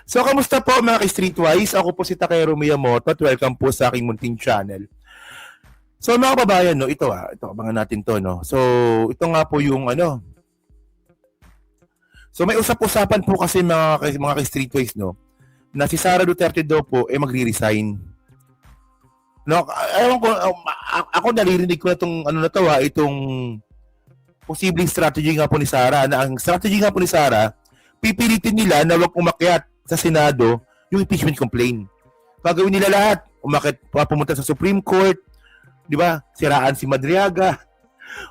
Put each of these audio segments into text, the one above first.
So, kamusta po mga ka-Streetwise? Ako po si Takero Miyamoto at welcome po sa aking munting channel. So, mga kababayan, no, ito, abangan natin to, no. So, ito nga po yung So, may usap-usapan po kasi mga ka-Streetwise, no, na si Sara Duterte daw po magre-resign. No, ewan ko, ako naririnig ko na itong posibleng strategy nga po ni Sara, na ang strategy nga po ni Sara, pipilitin nila na wag umakyat sa Senado yung impeachment complaint. Gagawin nila lahat, umakyat, pumunta sa Supreme Court, di ba? Siraan si Madriaga,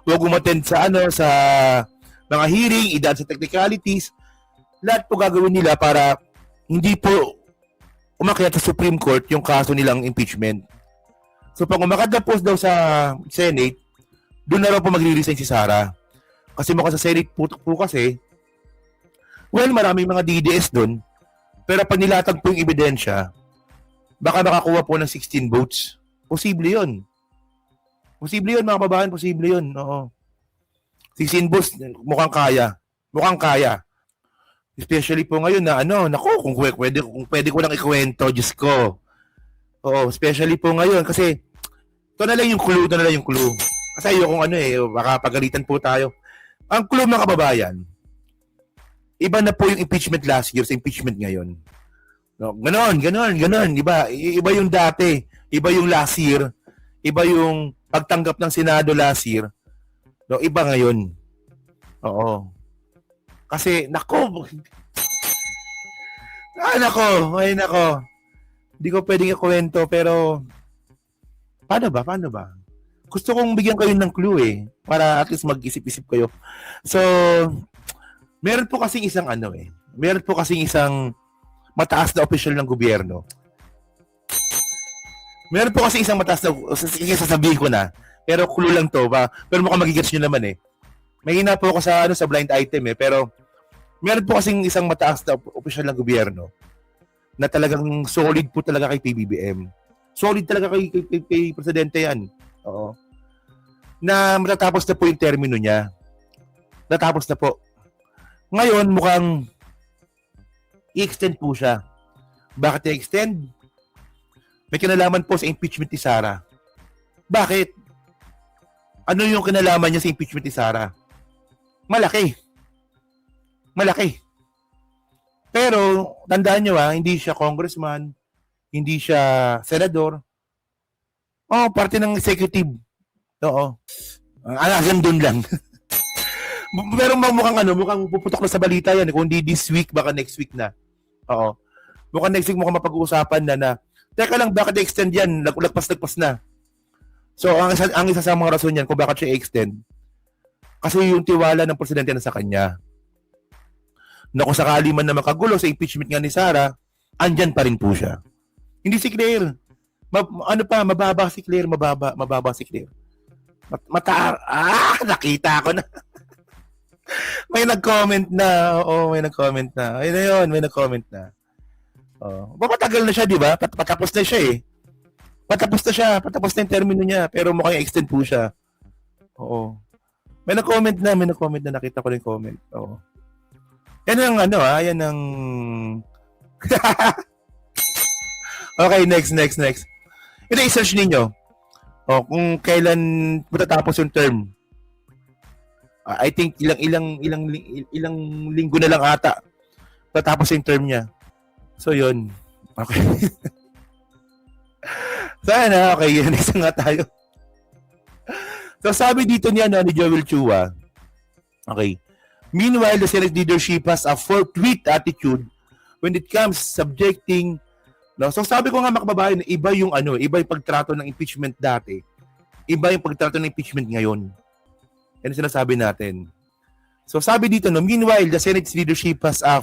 wag umattend sa sa mga hearing, idaan sa technicalities. Lahat po gagawin nila para hindi po umakyat sa Supreme Court yung kaso nilang impeachment. So pag umakyat na po daw sa Senate, doon na raw po magre-resign si Sara. Kasi mukhang sa Senate po kasi, well, maraming mga DDS doon, pero pag nilatag po yung ebidensya, baka makakuha po ng 16 votes. Posible yun. Posible yun, mga kababayan. Posible yun. Oo. 16 votes, mukhang kaya. Mukhang kaya. Especially po ngayon na kung pwede ko lang ikwento, Diyos ko. Oo, especially po ngayon kasi ito na lang yung clue. Kasi ayokong baka pagalitan po tayo. Ang clue, mga kababayan, iba na po yung impeachment last year sa impeachment ngayon. No, ganon, diba? Iba yung dati, iba yung last year, iba yung pagtanggap ng Senado last year. No, iba ngayon. Oo. Kasi, nako. Hindi ko pwedeng ikwento, pero paano ba? Gusto kong bigyan kayo ng clue para at least mag-isip-isip kayo. So, meron po kasing isang mataas na opisyal ng gobyerno. Meron po kasing isang mataas na, sasabihin ko na, pero clue lang to ba? Pero mukhang magigets nyo naman Mahina po ako sa blind item pero meron po kasing isang mataas na opisyal ng gobyerno na talagang solid po talaga kay PBBM. Solid talaga kay presidente yan. Oo. Na matatapos na po yung termino niya. Natapos na po. Ngayon, mukhang i-extend po siya. Bakit i-extend? May kinalaman po sa impeachment ni Sara. Bakit? Ano yung kinalaman niya sa impeachment ni Sara? Malaki. Pero, tandaan nyo hindi siya congressman, hindi siya senador. Parte ng executive. Oo. Hanggang doon lang. Pero mukhang puputok na sa balita yan. Kung hindi this week, baka next week na. Oo. Mukhang next week mapag-uusapan na teka lang, bakit i-extend yan? Lagpas na. So, ang isa sa mga rason yan kung bakit siya i-extend, kasi yung tiwala ng presidente na sa kanya. Na kung sakali man na makagulo sa impeachment nga ni Sara, andyan pa rin po siya. Hindi si Claire. Mababa si Claire. Nakita ko na. May nag-comment na. May nag-comment na. May nag-comment na. Matagal na siya, di ba? Patapos na siya Patapos na yung termino niya. Pero mukhang extend po siya. Oo. May nag-comment na. Nakita ko rin comment. Oo. Yan ang yan ang... Okay, next. Ito, i-search ninyo. Kung kailan matatapos yung term. I think ilang linggo na lang ata tatapos yung term niya. So, yun. Okay. Sana, okay. Next nga tayo. So, sabi dito niya ni Joel Chua. Okay. Meanwhile, the Senate leadership has a forthright attitude when it comes subjecting. No? So, sabi ko nga mga kababayan, iba yung pagtrato ng impeachment dati. Iba yung pagtrato ng impeachment ngayon. Yan ang sinasabi natin. So, sabi dito, meanwhile, the Senate leadership has a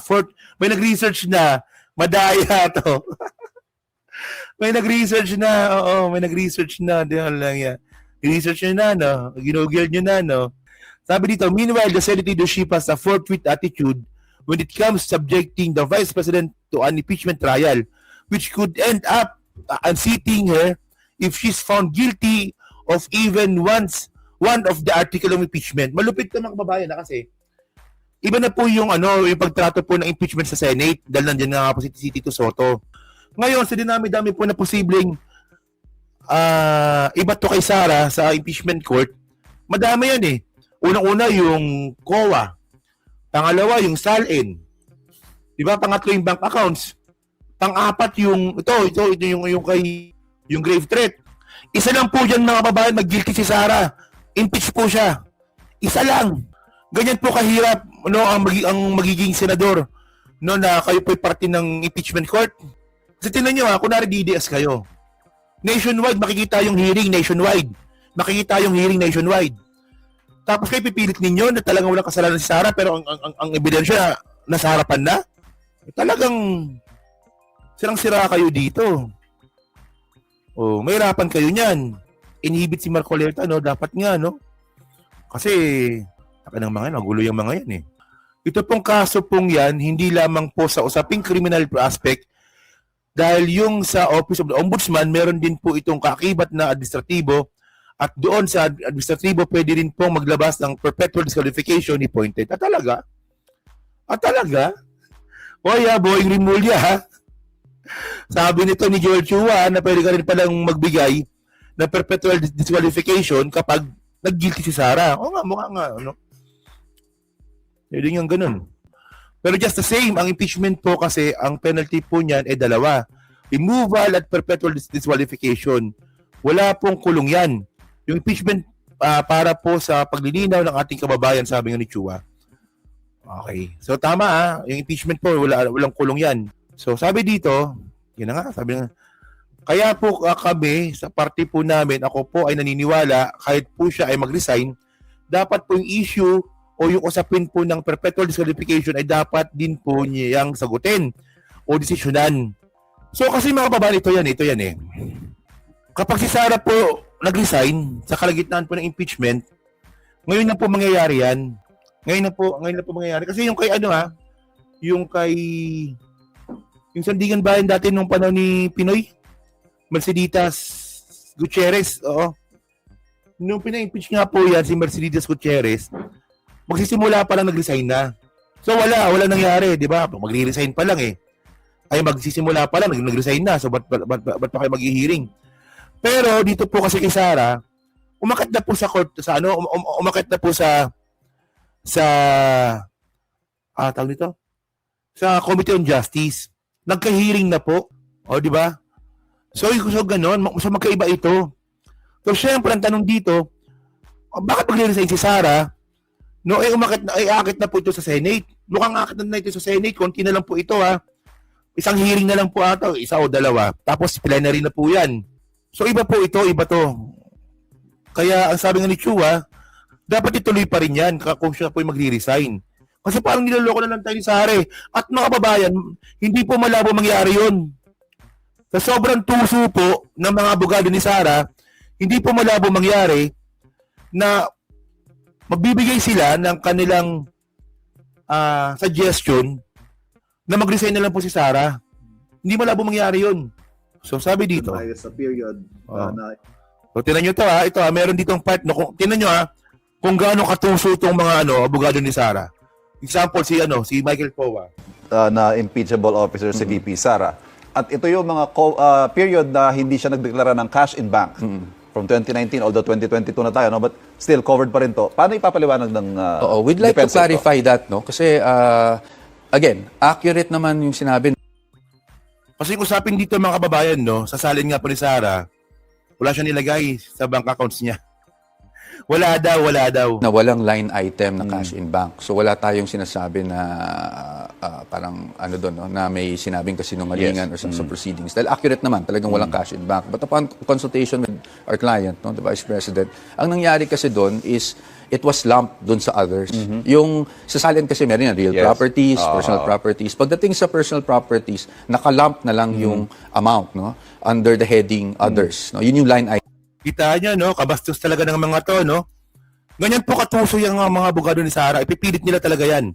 may nag-research na, madaya to. May nag-research na, Diyan lang yan. I-research nyo na, ginugil nyo na, Sabi dito, meanwhile, the Senate leadership has a forthright attitude when it comes subjecting the Vice President to an impeachment trial, which could end up unseating her if she's found guilty of even one of the article of impeachment. Malupit ka mga kababayan kasi Iba na po yung yung pagtrato po ng impeachment sa Senate dahil nandiyan nga po si Tito Soto. Ngayon, sa dinami-dami po na posibleng iba to kay Sara sa impeachment court, madami yan eh. Unang-una yung COA. Pangalawa yung SALN. Di ba? Pangatlo yung bank accounts. Pang-apat yung ito yung kay yung grave threat. Isa lang po diyan mga babae mag-guilty si Sara. Impeach po siya. Isa lang. Ganyan po kahirap ang magiging senador na kayo po'y parte ng impeachment court. Kasi tingnan nyo kunwari DDS kayo. Nationwide, makikita yung hearing nationwide. Makikita yung hearing nationwide. Tapos kayo pipilit ninyo na talagang walang kasalanan si Sara pero ang ebidensya nasa harapan na. Talagang sirang-sira kayo dito. May hirapan kayo niyan. Inhibit si Marcoleta, dapat nga, Kasi, ng mga nagulo yung mga yan eh. Ito pong kaso pong yan, hindi lamang po sa usaping criminal aspect, dahil yung sa Office of the Ombudsman, meron din po itong kaakibat na administratibo, at doon sa administratibo, pwede rin pong maglabas ng perpetual disqualification ni Pointed. At talaga? Boying Rimulya, ha? Sabi nito ni George Chua na pwede ka rin palang magbigay ng perpetual disqualification kapag nag-guilty si Sara. Mukha nga, Pwede nga ganun. Pero just the same, ang impeachment po kasi, ang penalty po niyan ay dalawa. Removal at perpetual disqualification. Wala pong kulong yan. Yung impeachment para po sa paglilinaw ng ating kababayan, sabi nga ni Chua. Okay. So tama yung impeachment po, walang kulong yan. So sabi dito, yun na nga, sabi nga, kaya po kami, sa party po namin, ako po ay naniniwala, kahit po siya ay mag-resign, dapat po yung issue o yung usapin po ng perpetual disqualification ay dapat din po niyang sagutin o desisyonan. So kasi mga babae, ito yan eh. Kapag si Sara po nag-resign sa kalagitnaan po ng impeachment, ngayon na po mangyayari yan. Ngayon na po mangyayari. Kasi yung kay yung Sandigan Bayan dati nung panahon ni Pinoy, Merceditas Gutierrez, Nung pina-impeach nga po yan si Merceditas Gutierrez, magsisimula pa lang nag-resign na. So wala nangyari, di ba? Magre-resign pa lang eh. Ay magsisimula pa lang, nag-resign na. So ba't pa kayo mag-hearing? Pero dito po kasi kay Sara, umakit na po sa court, umakit na po sa tawag nito? Sa Committee on Justice. Nagka-hearing na po. Di ba? So ganun. So magkaiba ito. So syempre, ang tanong dito, bakit magre-resign si Sara? Akit na po ito sa Senate. Mukhang akit na ito sa Senate. Konti na lang po ito, Isang hearing na lang po ata. Isa o dalawa. Tapos plenary na po yan. So iba po ito, iba to. Kaya ang sabi nga ni Chua, dapat ituloy pa rin yan kung siya po magre-resign. Kasi parang niloloko na lang tayo ni Sara. At mga kababayan, hindi po malabo mangyari yun. Sa sobrang tuso po ng mga abogado ni Sara, hindi po malabo mangyari na magbibigay sila ng kanilang suggestion na mag-resign na lang po si Sara. Hindi malabo mangyari yun. So sabi dito, sa period na so tinan nyo ito ito meron ditong part tinan nyo kung gaano katuso itong mga abogado ni Sara. Example si Michael Powa. Na impeachable officer si VP Sara. At ito yung mga period na hindi siya nagdeklara ng cash in bank. From 2019, although 2022 na tayo, but still covered pa rin to. Paano ipapaliwanag ng we'd like to defense clarify that, Kasi, again, accurate naman yung sinabi. Kasi usapin dito mga kababayan, sa salin nga po ni Sara, wala siya nilagay sa bank accounts niya. Wala daw. Na walang line item na cash in bank. So wala tayong sinasabi na parang doon, na may sinabing kasinungalingan or sa proceedings. Dahil accurate naman, talagang walang cash in bank. But upon consultation with our client, the Vice President, ang nangyari kasi doon is it was lumped doon sa others. Yung sa salin kasi meron yan, real properties, personal properties. Pagdating sa personal properties, nakalump na lang yung amount, under the heading others. Yun yung line item. Kita niyo, kabastos talaga ng mga to, Ganyan po katuso yung mga abogado ni Sara. Ipipilit nila talaga yan.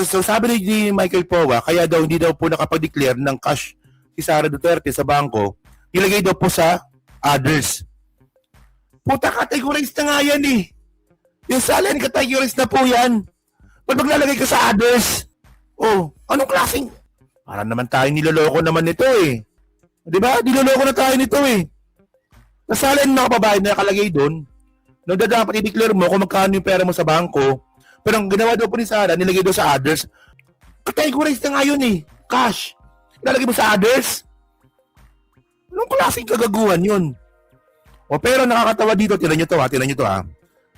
So sabi ni Michael Powa, kaya daw hindi daw po nakapag-declare ng cash si Sara Duterte sa bangko, nilagay daw po sa others. Puta, categorized na nga yan eh. Yung salin, categorized na po yan. Ba't maglalagay ka sa others? Oh, anong klaseng? Para naman tayo niloloko naman nito eh. Di ba? Niloloko na tayo nito eh. Nasala yung mga kababayan na nakalagay doon. No, dapat i-declare mo kung magkano yung pera mo sa bangko. Pero ang ginawa daw po ni Sara, nilagay daw sa others. Categorize na nga yun eh. Cash. Ilalagay mo sa others. Anong klaseng kagaguhan yun? O pero nakakatawa dito, tinan nyo to ha.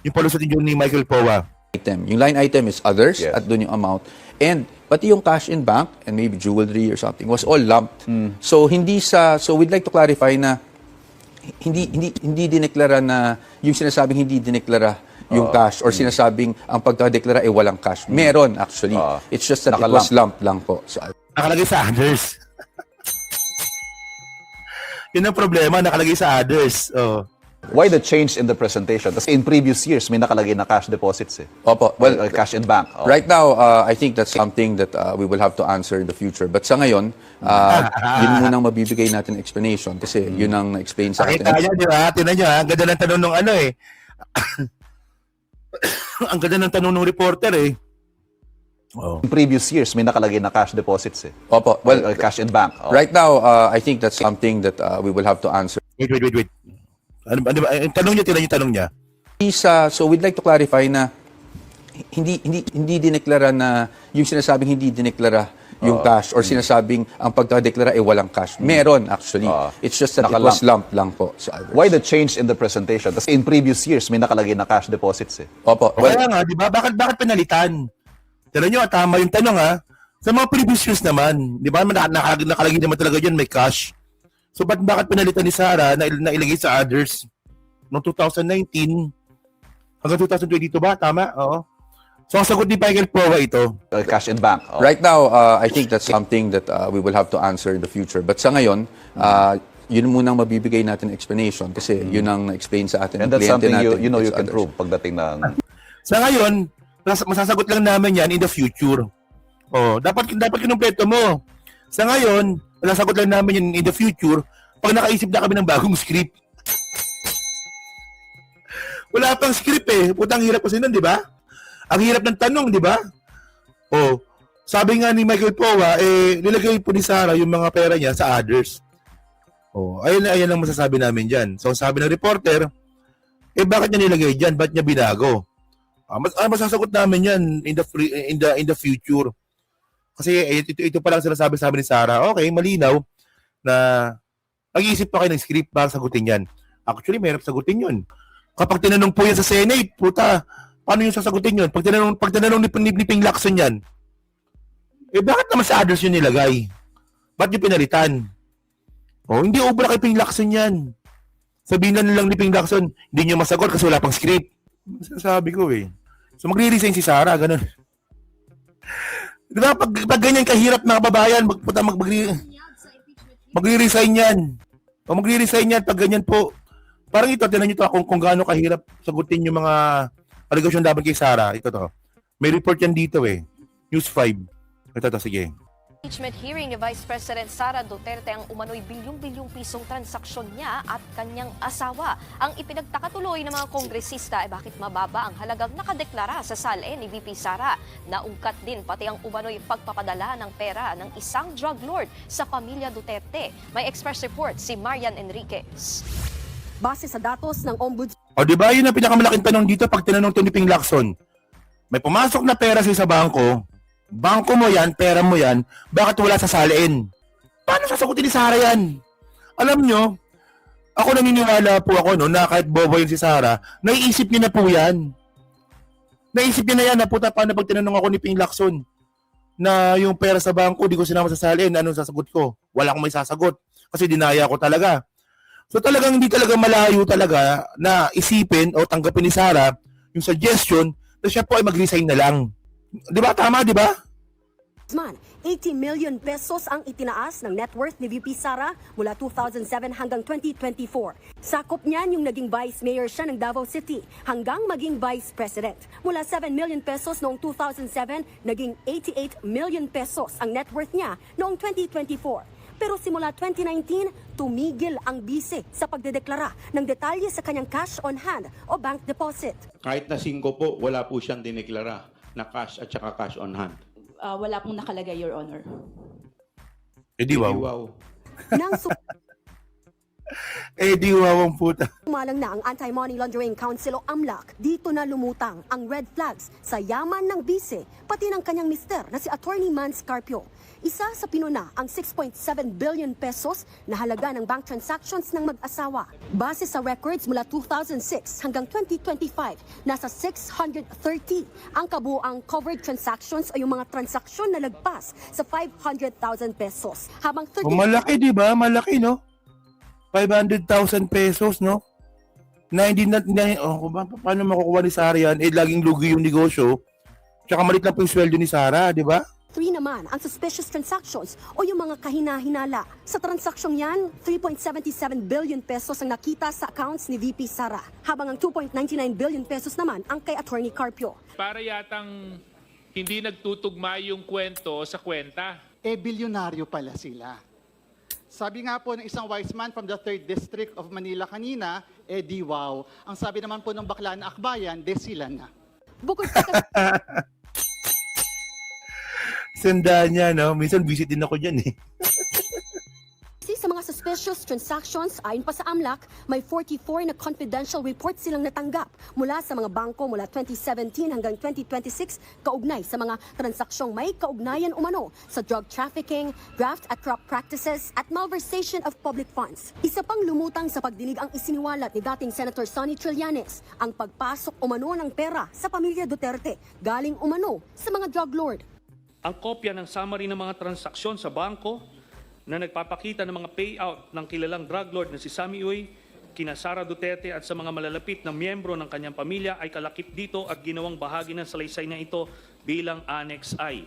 Yung palusot ni Michael Powa. Item. Yung line item is others Yes. at doon yung amount. And pati yung cash in bank and maybe jewelry or something was all lumped. So we'd like to clarify na hindi dineklara na yung sinasabing hindi dineklara yung cash or sinasabing ang pagkadeklara ay walang cash. Meron actually. It's just that it was lumped lang po. So, Nakalagay sa others. Yun ang problema, nakalagay sa others. Oh. Why the change in the presentation? Kasi in previous years, may nakalagay na cash deposits eh. opo. Well, Cash in bank. right now, I think that's something that we will have to answer in the future. But sa ngayon, yun munang mabibigay natin explanation kasi yun ang na-explain sa atin. Nakita niya, di ba? Tinan niyo ha, ang ganda ng tanong ng ano eh. Ang ganda ng tanong ng reporter eh. Oh. In previous years, may nakalagay na cash deposits eh. Opo. Well, Cash in bank. right now, I think that's something that we will have to answer. Wait. Ano ba? Ang tanong niya, tinan niyo tanong niya. So we'd like to clarify na hindi dineklara na yung sinasabing hindi dineklara yung cash or sinasabing ang pagkadeklara ay walang cash. Meron actually. It's just that it was lumped lang po sa others. Why the change in the presentation? Kasi in previous years, may nakalagay na cash deposits eh. Opo. Well, kaya nga, di ba? Bakit pinalitan? Tinan niyo, tama yung tanong ha. Sa mga previous years naman, di ba? Nakalagay naman talaga dyan, may cash. So, bakit pinalitan ni Sara na ilagay sa others noong 2019 hanggang 2022 ba? Tama? Oo. So, ang sagot ni Michael Powa ito. Cash in bank. Right now, I think that's something that we will have to answer in the future. But sa ngayon, yun munang mabibigay natin explanation kasi yun ang na-explain sa atin And ng that's kliyente something natin. you know you It's can others. prove pagdating ng... Sa ngayon, masasagot lang namin yan in the future. Oh, dapat kinumpleto mo. Sa ngayon, masasagot lang namin yan in the future pag nakaisip na kami ng bagong script. Wala pang script eh. Putang hirap kasi nun, di ba? Ang hirap ng tanong, di ba? Oh, sabi nga ni Michael Powa, nilagay po ni Sara yung mga pera niya sa others. Oh, ayan lang masasabi namin dyan. So, sabi ng reporter, bakit niya nilagay dyan? Ba't niya binago? Masasagot namin yan in the future. Kasi ito pa lang sinasabi ni Sara. Okay, malinaw na mag-iisip pa kayo ng script para sagutin yan. Actually, mayroon sagutin yun. Kapag tinanong po yan sa Senate, puta, paano yung sasagutin yun? Pag tinanong ni Ping Lacson yan, bakit naman sa others yun nilagay? Ba't yung pinalitan? Oh, hindi obra kay Ping Lacson yan. Sabihin na nilang ni Ping Lacson, hindi nyo masagot kasi wala pang script. Sabi ko eh. So magre-resign si Sara, ganun. Diba, pag ganyan kahirap na kababayan, magre-resign yan. O magre-resign yan pag ganyan po. Parang ito, tinan nyo ito kung gaano kahirap sagutin yung mga allegation laban kay Sara. Ito to. May report yan dito eh. News 5. Ito to, sige. Impeachment hearing ni Vice President Sara Duterte ang umano'y bilyong-bilyong pisong transaksyon niya at kanyang asawa. Ang ipinagtaka tuloy ng mga kongresista ay bakit mababa ang halagang nakadeklara sa SALE ni VP Sara. Naungkat din pati ang umano'y pagpapadala ng pera ng isang drug lord sa pamilya Duterte. May express report si Marian Enriquez. Base sa datos ng Ombudsman, O di ba yun ang pinakamalaking tanong dito pag tinanong to ni Ping Lacson. May pumasok na pera sa bangko mo yan, pera mo yan, bakit wala sa salain? Paano sasagutin ni Sara yan? Alam nyo, ako naniniwala po ako no, na kahit bobo yun si Sara, naiisip niya na po yan. Naisip niya na yan, na puta, paano pag tinanong ako ni Ping Lacson na yung pera sa bangko, di ko sinama sa salain, anong sasagot ko? Wala akong may sasagot kasi dinaya ko talaga. So talagang hindi talaga malayo talaga na isipin o tanggapin ni Sara yung suggestion na siya po ay mag-resign na lang. Di ba? Tama, di ba? 80 million pesos ang itinaas ng net worth ni VP Sara mula 2007 hanggang 2024. Sakop niyan yung naging vice mayor siya ng Davao City hanggang maging vice president. Mula 7 million pesos noong 2007, naging 88 million pesos ang net worth niya noong 2024. Pero simula 2019, tumigil ang bise sa pagdedeklara ng detalye sa kanyang cash on hand o bank deposit. Kahit na 5 po, wala po siyang dineklara na cash at saka cash on hand? Wala pong nakalagay, Your Honor. Eh di wow. Wow. Nang Eh di wow ang puta. sumalang na ang Anti-Money Laundering Council o AMLAC, dito na lumutang ang red flags sa yaman ng bise, pati ng kanyang mister na si Attorney Mans Carpio. Isa sa pinuna ang 6.7 billion pesos na halaga ng bank transactions ng mag-asawa. Base sa records mula 2006 hanggang 2025, nasa 630 ang kabuang covered transactions o yung mga transaksyon na lagpas sa 500,000 pesos. Habang Oh, malaki di ba? Malaki no? 500,000 pesos no? Na hindi na, paano makukuha ni Sara yan? Eh laging lugi yung negosyo. Tsaka malit lang po yung sweldo ni Sara, di ba? 3 naman ang suspicious transactions o yung mga kahina-hinala. Sa transaksyong yan, 3.77 billion pesos ang nakita sa accounts ni VP Sara, habang ang 2.99 billion pesos naman ang kay Attorney Carpio. Para yatang hindi nagtutugma yung kwento sa kwenta. bilyonaryo pala sila. Sabi nga po ng isang wise man from the 3rd District of Manila kanina, di wow. Ang sabi naman po ng bakla na akbayan, sila na. Bukod pa Sandaan niya, no? Minsan visit din ako dyan eh. kasi sa mga suspicious transactions, ayon pa sa AMLAC, may 44 na confidential reports silang natanggap mula sa mga bangko mula 2017 hanggang 2026 kaugnay sa mga transaksyong may kaugnayan umano sa drug trafficking, graft at corrupt practices at malversation of public funds. Isa pang lumutang sa pagdinig ang isiniwalat ni dating Senator Sonny Trillanes, ang pagpasok umano ng pera sa pamilya Duterte galing umano sa mga drug lord. Ang kopya ng summary ng mga transaksyon sa bangko na nagpapakita ng mga payout ng kilalang drug lord na si Sammy Uy, kina Sara Duterte at sa mga malalapit na miyembro ng kanyang pamilya ay kalakip dito at ginawang bahagi ng salaysay na ito bilang Annex I.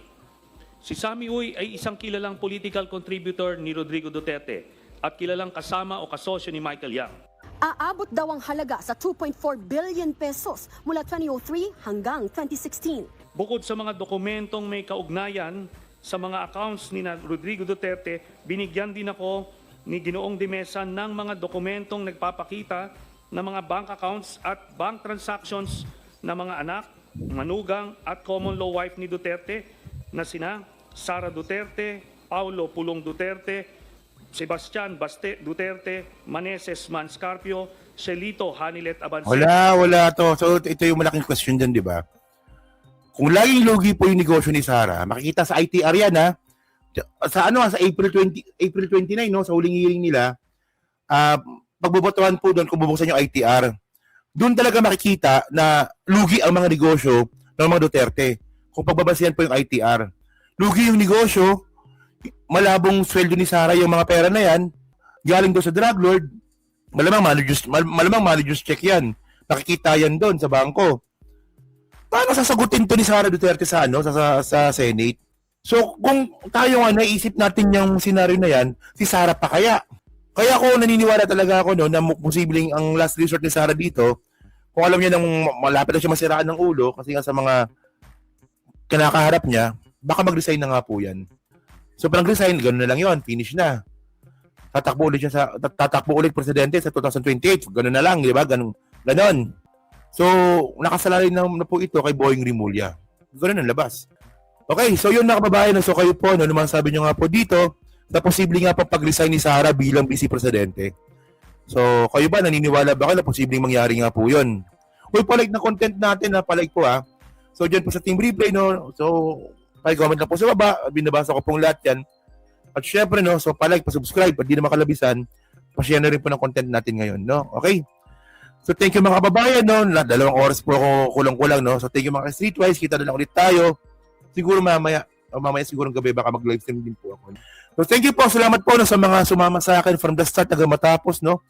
Si Sammy Uy ay isang kilalang political contributor ni Rodrigo Duterte at kilalang kasama o kasosyo ni Michael Yang. Aabot daw ang halaga sa 2.4 billion pesos mula 2003 hanggang 2016. Bukod sa mga dokumentong may kaugnayan sa mga accounts ni Rodrigo Duterte, binigyan din ako ni Ginoong De Mesa ng mga dokumentong nagpapakita ng mga bank accounts at bank transactions ng mga anak, manugang at common law wife ni Duterte na sina Sara Duterte, Paulo Pulong Duterte, Sebastian Baste Duterte, Maneses Mans Carpio, Shelito Hanilet Abansero. Wala to. So ito yung malaking question dyan, di ba? Kung laging lugi po yung negosyo ni Sara, makikita sa ITR yan ha. Sa sa April 29 no, sa huling hearing nila, pagbobotohan po doon kung bubuksan yung ITR. Doon talaga makikita na lugi ang mga negosyo ng mga Duterte. Kung pagbabasihan po yung ITR. Lugi yung negosyo, malabong sweldo ni Sara yung mga pera na yan, galing doon sa drug lord, malamang managers check yan. Nakikita yan doon sa bangko. Paano sasagutin to ni Sara Duterte sa sa Senate? So kung tayo nga naisip natin yung scenario na yan, si Sara pa kaya? Kaya ako naniniwala talaga ako na posibleng ang last resort ni Sara dito, kung alam niya nang malapit na siya masiraan ng ulo kasi nga sa mga kinakaharap niya, baka mag-resign na nga po yan. So pag nag-resign, gano'n na lang yon, finish na. Tatakbo ulit presidente sa 2028, gano'n na lang, di ba? Ganon. So, nakasalalay na po ito kay Boying Rimulya. Gano'n ang labas. Okay, so yun mga kababayan. So kayo po, naman sabi nyo nga po dito, na posible nga pa pag-resign ni Sara bilang vice presidente. So, kayo ba, naniniwala ba kayo na posibleng mangyari nga po yun? Uy, palike na content natin ha, palike po ha. So, dyan po sa Team Replay, no? So, comment lang po sa baba, binabasa ko pong lahat yan. At syempre, no, so palike, pa-subscribe, at di na makalabisan, pa-share na rin po ng content natin ngayon, no? Okay? So thank you mga kababayan, no? 2 oras po ako kulang-kulang, no? So thank you mga Streetwise, kita na lang ulit tayo. Siguro mamaya siguro gabi baka mag-livestream din po ako. So thank you po, salamat po no, sa mga sumama sa akin from the start hanggang matapos, no?